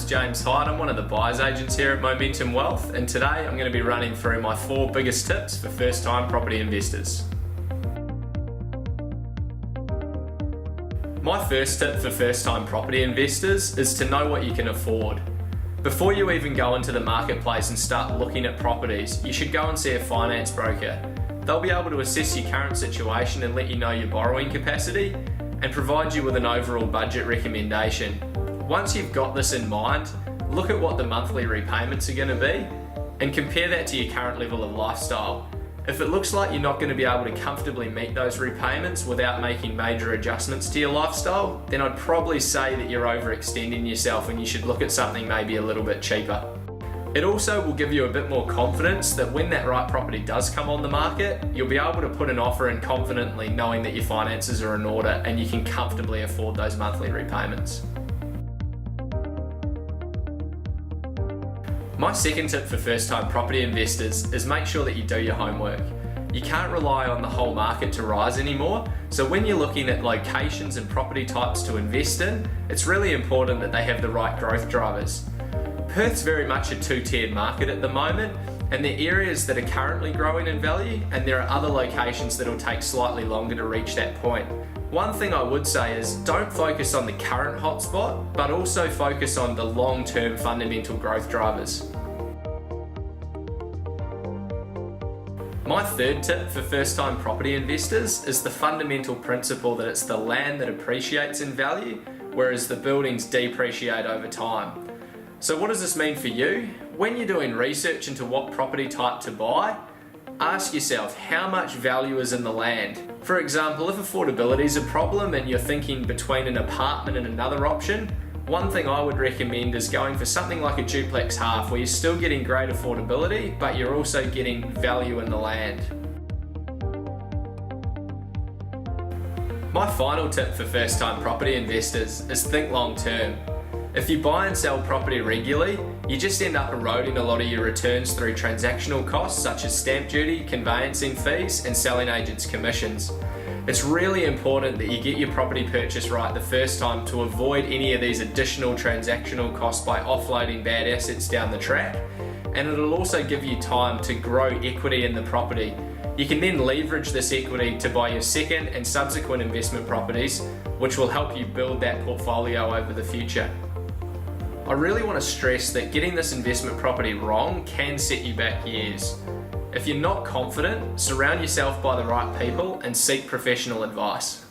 name's James Hyde. I'm one of the buyers agents here at Momentum Wealth, and today I'm going to be running through my 4 biggest tips for first-time property investors. My first tip for first-time property investors is to know what you can afford. Before you even go into the marketplace and start looking at properties, you should go and see a finance broker. They'll be able to assess your current situation and let you know your borrowing capacity and provide you with an overall budget recommendation. Once you've got this in mind, look at what the monthly repayments are going to be and compare that to your current level of lifestyle. If it looks like you're not going to be able to comfortably meet those repayments without making major adjustments to your lifestyle, then I'd probably say that you're overextending yourself and you should look at something maybe a little bit cheaper. It also will give you a bit more confidence that when that right property does come on the market, you'll be able to put an offer in confidently knowing that your finances are in order and you can comfortably afford those monthly repayments. My second tip for first-time property investors is make sure that you do your homework. You can't rely on the whole market to rise anymore, so when you're looking at locations and property types to invest in, it's really important that they have the right growth drivers. Perth's very much a two-tiered market at the moment, and there are areas that are currently growing in value, and there are other locations that will take slightly longer to reach that point. One thing I would say is don't focus on the current hotspot, but also focus on the long-term fundamental growth drivers. My third tip for first-time property investors is the fundamental principle that it's the land that appreciates in value, whereas the buildings depreciate over time. So what does this mean for you? When you're doing research into what property type to buy, ask yourself how much value is in the land. For example, if affordability is a problem and you're thinking between an apartment and another option, one thing I would recommend is going for something like a duplex half where you're still getting great affordability, but you're also getting value in the land. My final tip for first-time property investors is think long-term. If you buy and sell property regularly, you just end up eroding a lot of your returns through transactional costs such as stamp duty, conveyancing fees, and selling agents' commissions. It's really important that you get your property purchase right the first time to avoid any of these additional transactional costs by offloading bad assets down the track, and it'll also give you time to grow equity in the property. You can then leverage this equity to buy your second and subsequent investment properties, which will help you build that portfolio over the future. I really want to stress that getting this investment property wrong can set you back years. If you're not confident, surround yourself by the right people and seek professional advice.